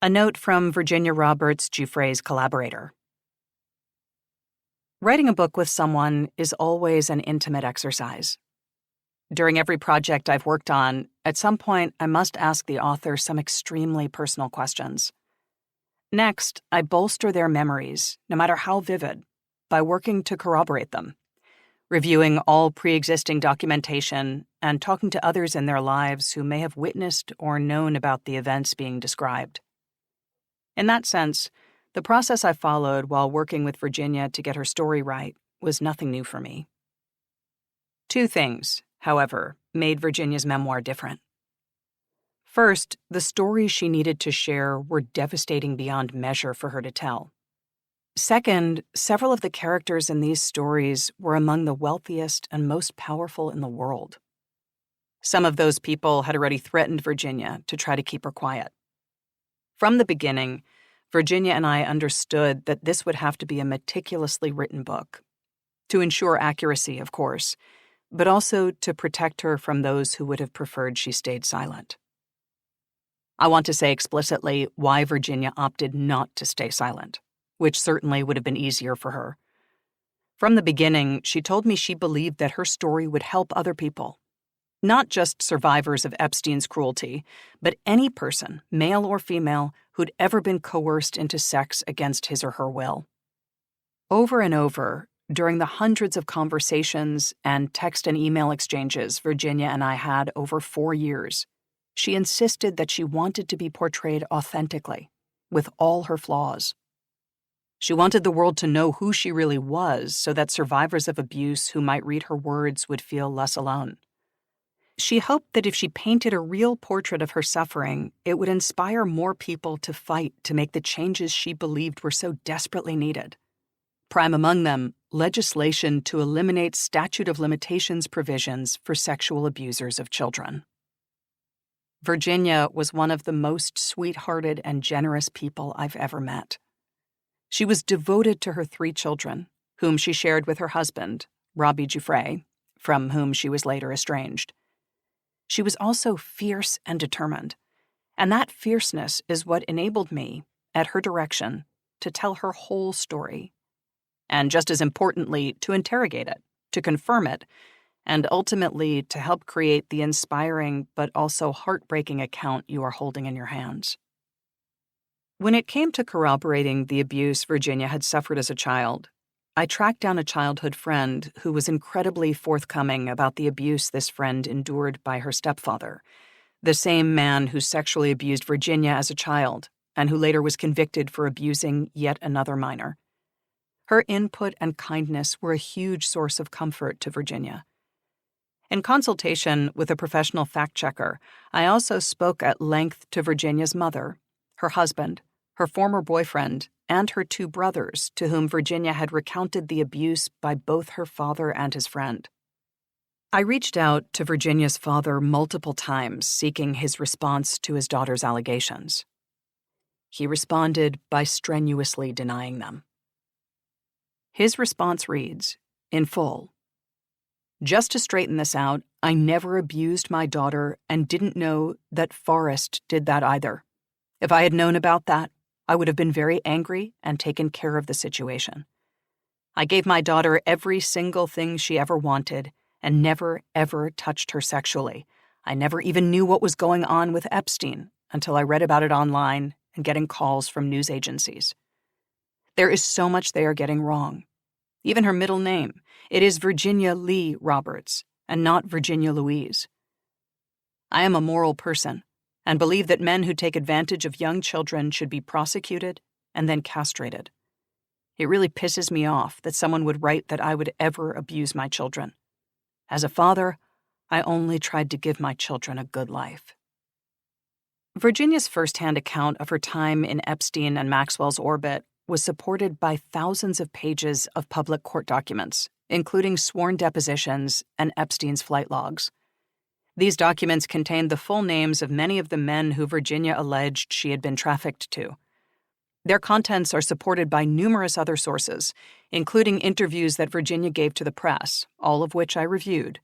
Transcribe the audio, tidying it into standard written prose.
A note from Virginia Roberts Giuffre's collaborator. Writing a book with someone is always an intimate exercise. During every project I've worked on, at some point I must ask the author some extremely personal questions. Next, I bolster their memories, no matter how vivid, by working to corroborate them, reviewing all pre-existing documentation and talking to others in their lives who may have witnessed or known about the events being described. In that sense, the process I followed while working with Virginia to get her story right was nothing new for me. Two things, however, made Virginia's memoir different. First, the stories she needed to share were devastating beyond measure for her to tell. Second, several of the characters in these stories were among the wealthiest and most powerful in the world. Some of those people had already threatened Virginia to try to keep her quiet. From the beginning, Virginia and I understood that this would have to be a meticulously written book, to ensure accuracy, of course, but also to protect her from those who would have preferred she stayed silent. I want to say explicitly why Virginia opted not to stay silent, which certainly would have been easier for her. From the beginning, she told me she believed that her story would help other people, not just survivors of Epstein's cruelty, but any person, male or female, who'd ever been coerced into sex against his or her will. Over and over, during the hundreds of conversations and text and email exchanges Virginia and I had over 4 years, she insisted that she wanted to be portrayed authentically, with all her flaws. She wanted the world to know who she really was so that survivors of abuse who might read her words would feel less alone. She hoped that if she painted a real portrait of her suffering, it would inspire more people to fight to make the changes she believed were so desperately needed. Prime among them, legislation to eliminate statute of limitations provisions for sexual abusers of children. Virginia was one of the most sweet-hearted and generous people I've ever met. She was devoted to her 3 children, whom she shared with her husband, Robbie Giuffre, from whom she was later estranged. She was also fierce and determined, and that fierceness is what enabled me, at her direction, to tell her whole story. And just as importantly, to interrogate it, to confirm it, and ultimately to help create the inspiring but also heartbreaking account you are holding in your hands. When it came to corroborating the abuse Virginia had suffered as a child, I tracked down a childhood friend who was incredibly forthcoming about the abuse this friend endured by her stepfather, the same man who sexually abused Virginia as a child and who later was convicted for abusing yet another minor. Her input and kindness were a huge source of comfort to Virginia. In consultation with a professional fact-checker, I also spoke at length to Virginia's mother, her husband, her former boyfriend, and her 2 brothers, to whom Virginia had recounted the abuse by both her father and his friend. I reached out to Virginia's father multiple times seeking his response to his daughter's allegations. He responded by strenuously denying them. His response reads, in full, "Just to straighten this out, I never abused my daughter and didn't know that Forrest did that either. If I had known about that, I would have been very angry and taken care of the situation. I gave my daughter every single thing she ever wanted and never, ever touched her sexually. I never even knew what was going on with Epstein until I read about it online and getting calls from news agencies. There is so much they are getting wrong. Even her middle name. It is Virginia Lee Roberts and not Virginia Louise. I am a moral person and believe that men who take advantage of young children should be prosecuted and then castrated. It really pisses me off that someone would write that I would ever abuse my children. As a father, I only tried to give my children a good life." Virginia's firsthand account of her time in Epstein and Maxwell's orbit was supported by thousands of pages of public court documents, including sworn depositions and Epstein's flight logs. These documents contained the full names of many of the men who Virginia alleged she had been trafficked to. Their contents are supported by numerous other sources, including interviews that Virginia gave to the press, all of which I reviewed,